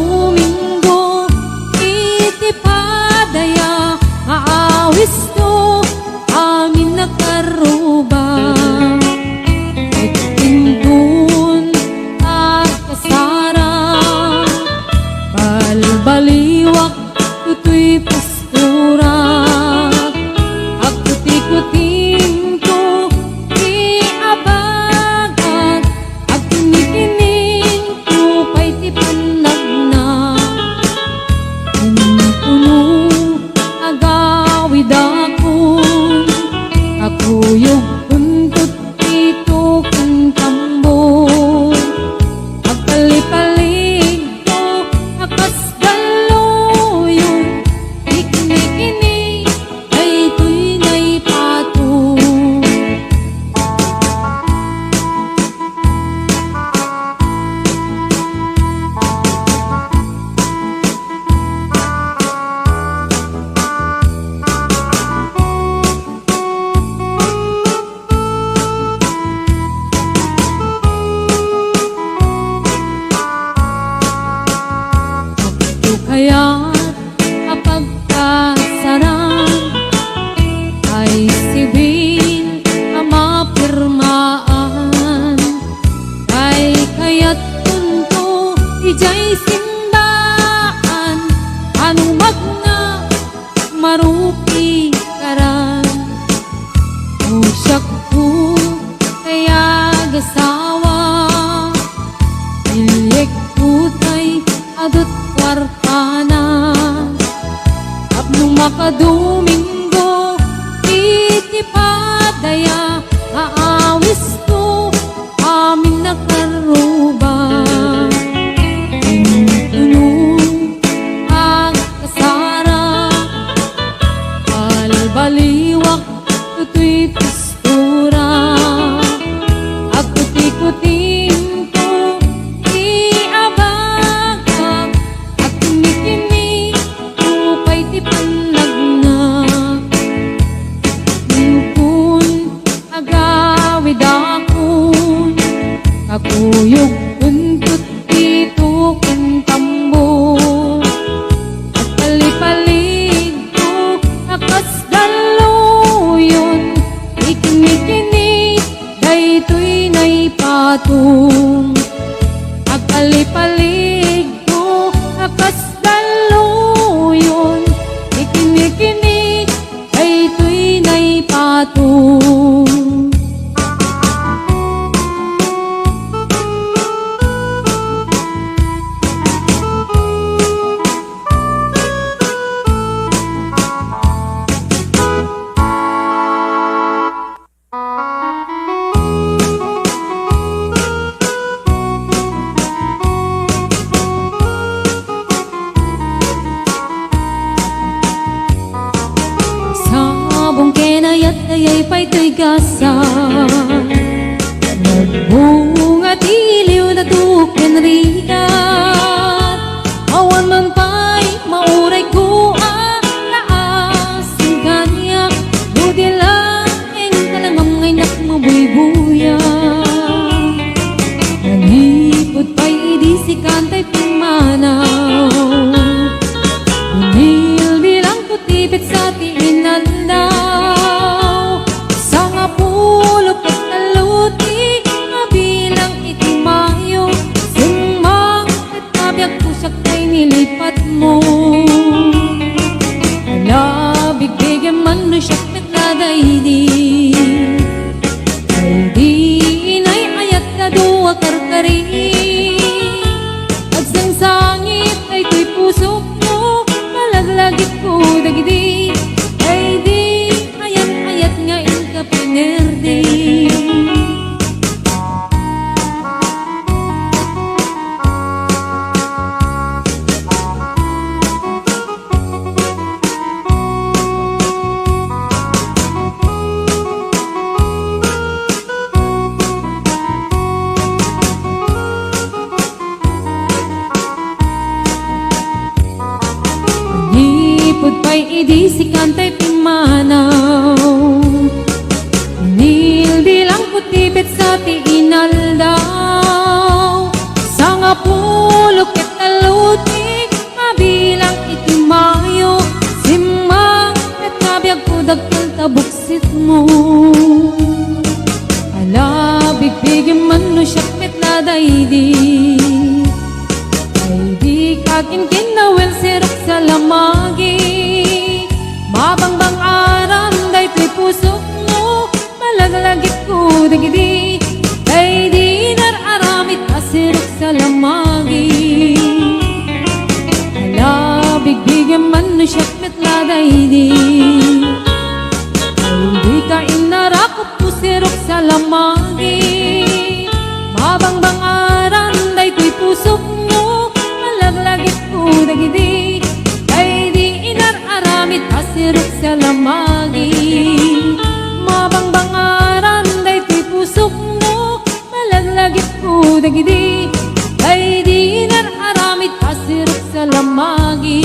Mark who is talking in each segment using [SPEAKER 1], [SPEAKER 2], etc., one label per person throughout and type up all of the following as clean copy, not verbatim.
[SPEAKER 1] Domingo iti padaya maawis to amin nakaruba itintun at kasara balbaliwak tutoy pastura agkuti-kuting to di abagat agkinikining to pa'y ti panagna intuno agawid akon kakuyog kuntot dito kang tambo agpalipalig to akas galoyon ikini-kini ay tuy na'y pato. Kaya't kapagkasaran ay sibil ang mapirmaan ay kaya't tunto ijay simbaan anong magna marupi karan usyak ko kaya gasawa ilik putay adot wartana apnong makadomingo iti padaya aawis to amin nakaruba intunong ang kasara balbaliwak tutoy pastura agkuti-kuting to di abagat agkini-kini to pa'y ti panagna ningkun agawid akon kakuyog kuntot dito kang tambo agpalipalig to akas galoyon ikini-kini daytoy na'y patong agpalipalig to akas galoyon ikini-kini daytoy na'y patong. Sabong kenayat ayay pa'y tuy gasa nagbunga tiliw na tuken rigat awan man pa'y mauray ko laasing kanya budi lang kalamam ngay nakmabuybuya nanipod pa'y idisikan ta'y pimanaw unil bilang kutipit sa tiinandaw sa nga pulok at taluti mabilang iti mayo sumang at nabiyag pusak kay nilipat mo alabig bigyan man no siyak nagladaydi ay di inay ayat na duwa karkari agsangsangit ay tuy puso ko malaglagit ko dagidi ay di ayat-ayat nga inka pinerdi Nipod pa'y idisikan ta'y pimanaw nilbilang kutipit sa tiinaldaw sa nga pulok at taluti mo. Ala bigbigyan man no siyak metla daydi, ay di kakin kinawel sirok sa lamagi. Mabangbang aram day tuy pusok mo, malaglagit ko dagidi, ay di nararamit asirok sa lamagi. Ala bigbigyan man no siyak metla daydi, ay di ka inarakot ko sirok sa lamagi. Mabangbang aram day tuy pusok mo, malaglagit ko dagidi, ay di inararamit asirok sa lamagi. Mabangbang aram day tuy pusok mo, malaglagit ko dagidi, ay di inararamit asirok sa lamagi.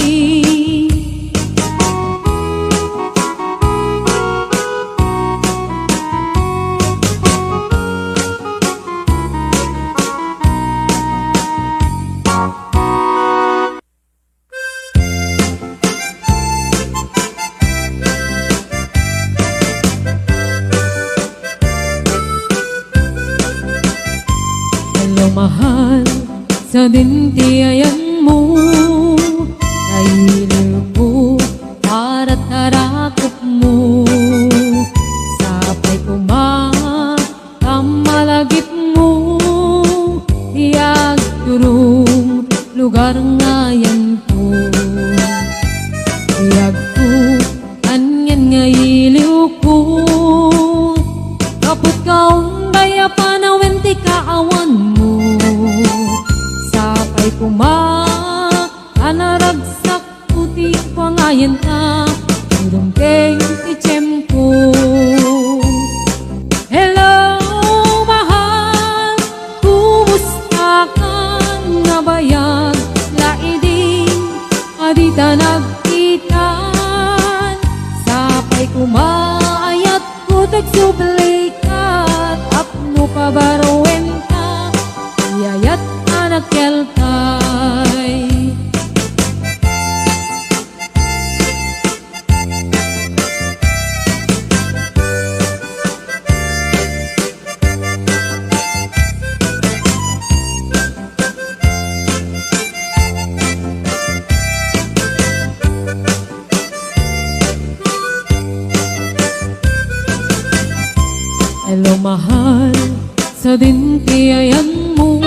[SPEAKER 1] Hello mahal, sa dintiayan mo, kailil ko para tarakop mo. Sapay kumamalagip mo, tiyag turong lugar ngayan ko. Tiyag ko, anyan ngailiw ko, kapot kaong daya panawenti kaawan mo. Sapay kanaragsak puti pangayan ta, udongkeng itiyempo. Hello mahal, kumusta ka nga bayag laiding adita nagkitan. Sapay kumaayat ko tagsublikat, apno pabarowen ka, iyayat anak keltay. Hello mahal, sa dintiayan mo,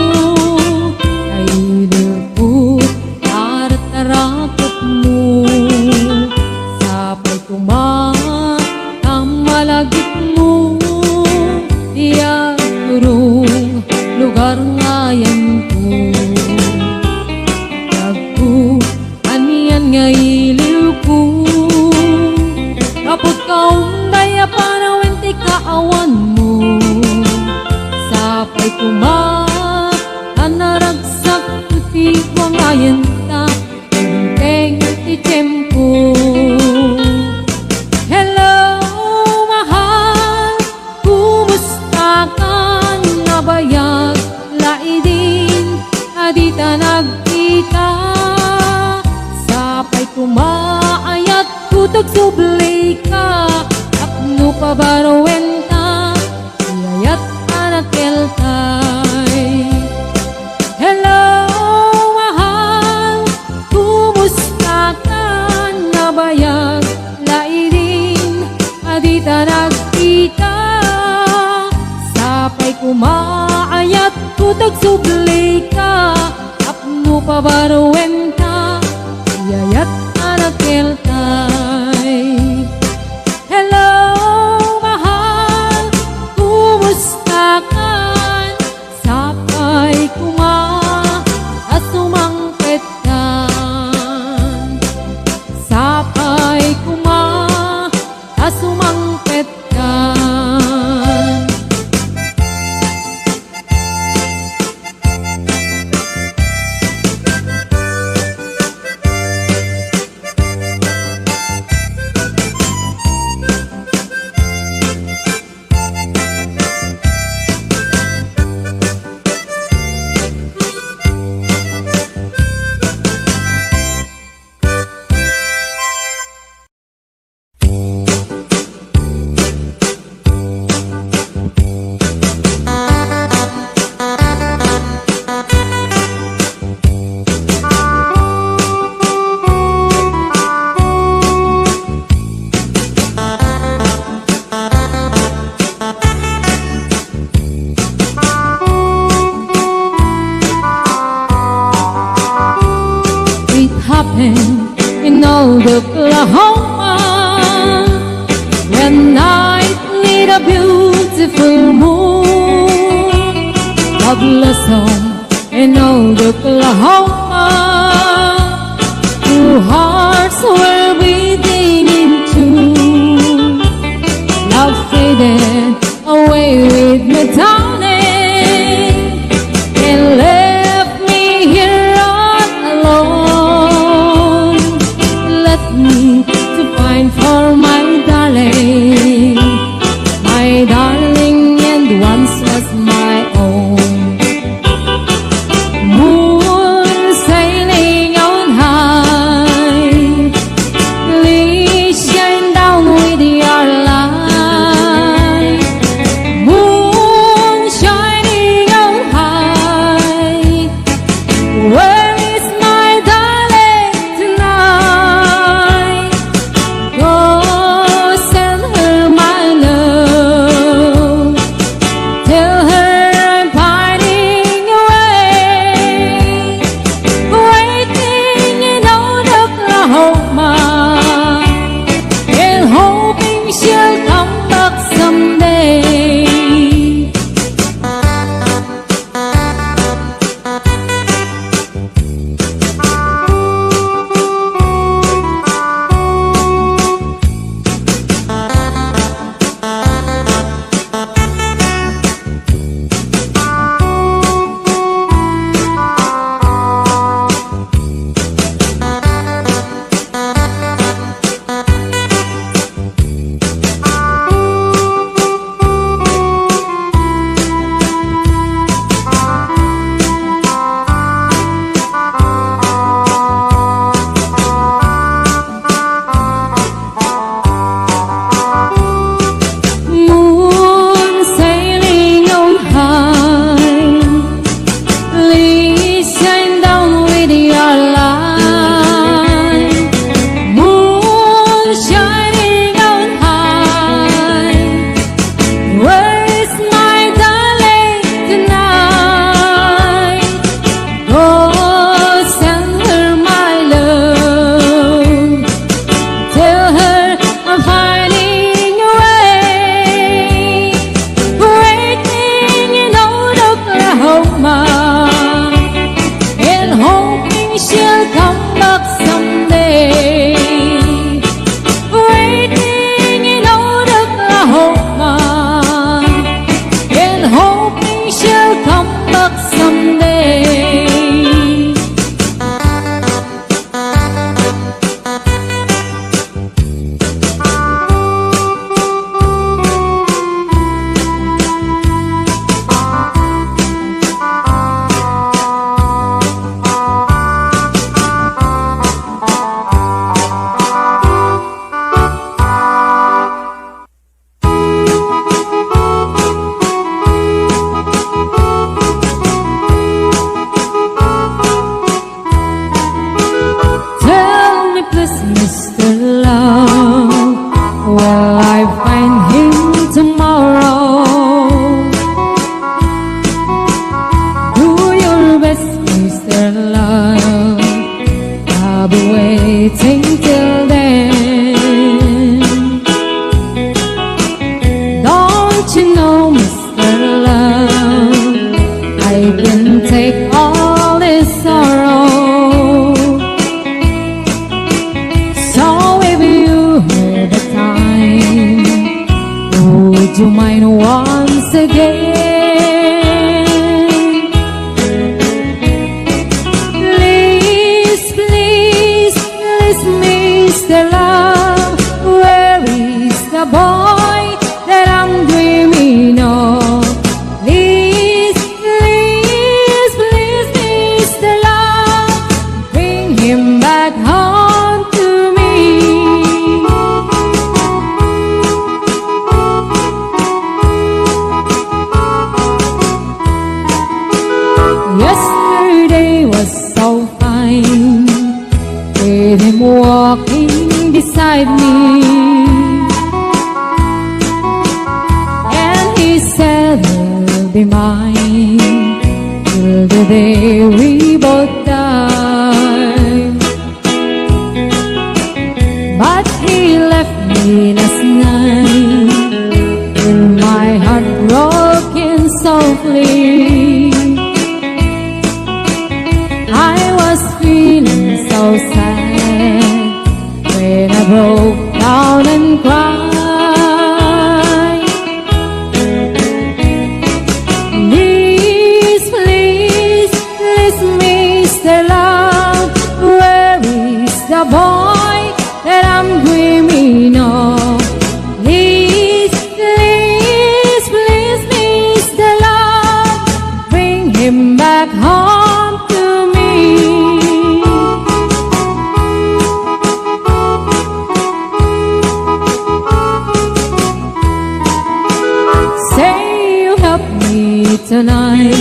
[SPEAKER 1] kailil ko para tarakot mo. Sapay kumamalagit mo, tiyag turong lugar ngayan ko. Tiyag ko, aniyan ngailiw ko, kapot kaong daya panawenti kaawan mo. Sapay kanaragsak puti wangayan ta, udongkeng itiyempo. Hello mahal, kumusta ka nga bayag laidin adita nagkita. Sapay kumaayat ko tagsublay ka, apno pabarowen ta, iyayat anak keltay. Hello mahal, kumusta ka nga bayag laidin adita nagkita. Sapay kumaayat ko tagsublay ka, apno pabarowen ta, iyayat anak keltay. Hello mahal, kumusta ka? Sapay asumangpet ka. Sapay asumangpet ka. mountain in old Oklahoma. When night lit a beautiful moon, a blossom in old Oklahoma. Two hearts were beating in tune. Love faded away with me, darling, and left me here all alone. Left me to find for my darling, and once was my own. Moon sailing on high, please shine down with your light. Moon shining on high, where is my darling tonight? Go send her my love, tell her I'm pining away, waiting in old Oklahoma, and hoping she'll come back someday. Moon sailing on high, please shine down with your light. Moon shining on high, where is my darling tonight? Go send her my love, tell her I'm finding away, waiting in old Oklahoma, and hoping she'll come back someday. Waiting in old Oklahoma, and hoping she'll come back someday. Tell me please, Mr. Love, will I find him tomorrow? Do your best, Mr. Love, I'll be waiting till then. Don't you know, Mr. Love, I can take all this sorrow. So if you had the time, would you mind once again? Please, please, please, Mr. Love, where is the boy that I'm dreaming of? Please, please, please, Mr. Love, bring him back home to me. Yesterday was so fine, with him walking beside me, and he said he'll be mine till the day we both die. so sad when I broke down and cried. Please, please, please, Mr. Love, where is the boy that I'm dreaming of? Please, please, please, Mr. Love, bring him back home to me. Say you help me tonight,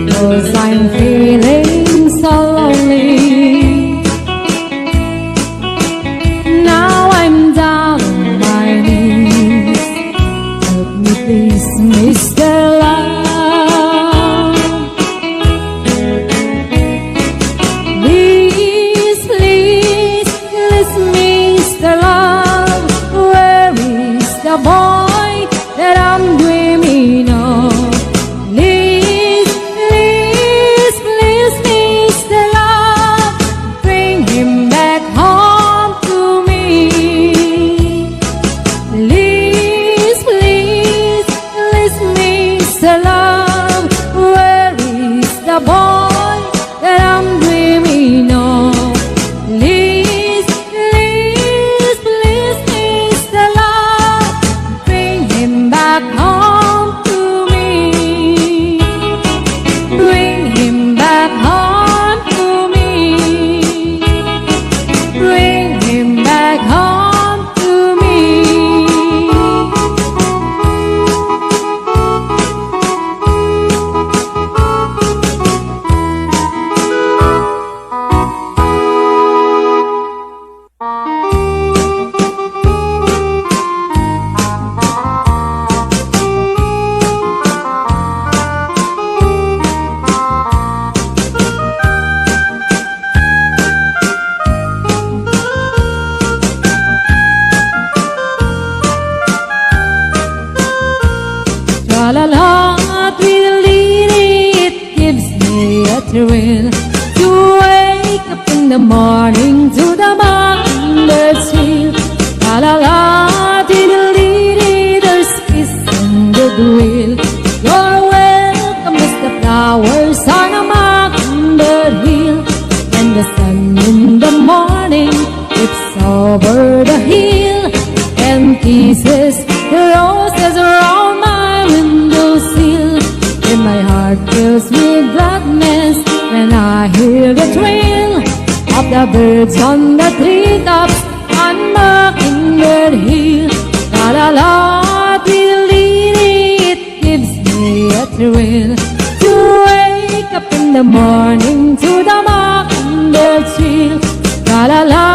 [SPEAKER 1] 'cause I'm feeling so lonely. Now I'm down on my knees. Help me please, Mr. Love. Please, please, please, Mr. Love, where is the boy that I'm dreaming of? Please, please, please, Mr. Love, bring him back home to me. Please, please, please, Mr. Love, where is the boy that I'm dreaming of? Please, please, please, Mr. Love, bring him back home to me. Bring him back home to me. Bring him back home to me. Tra-la-la, tweedledee, it gives me a thrill to wake up in the morning to the mockingbirds feel. La-la-la, tweedledee, there's peace and goodwill. You're welcome as the flowers on a mockingbird hill. And the sun in the morning dips over the hill and kisses the roses around my windowsill. And my heart fills with gladness when I hear the trill of the birds on the treetops on Mockingbird Hill. La la la, tweedledee, it gives me a thrill to wake up in the morning to the mockingbird trill. La la la,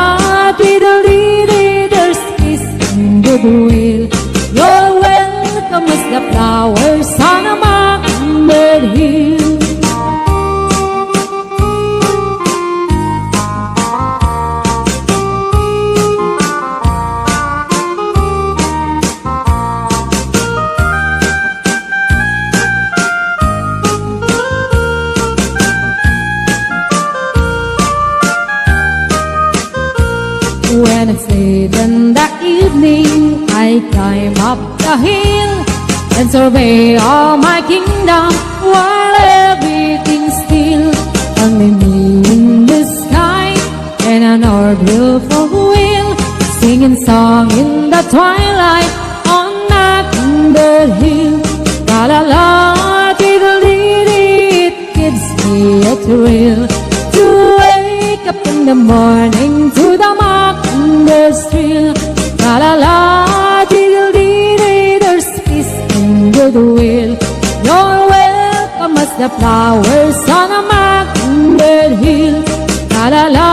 [SPEAKER 1] tweedledee, there's peace and goodwill. You're welcome as the flowers on a mockingbird hill. When it's late in the evening, I climb up the hill and survey all my kingdom while everything's still. Only me in the sky and an orbital wheel, singing song in the twilight on Mockingbird Hill. La la la, tweedledee, it gives me a thrill to wake up in the morning to the mockingbird's trill. La la la, tweedledee, there's peace and goodwill. You're welcome as the flowers on a mockingbird hill. La la la,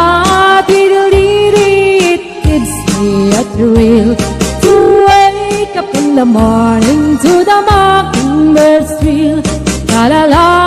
[SPEAKER 1] tweedledee, it gives me a thrill to wake up in the morning to the mockingbird's trill. La la la.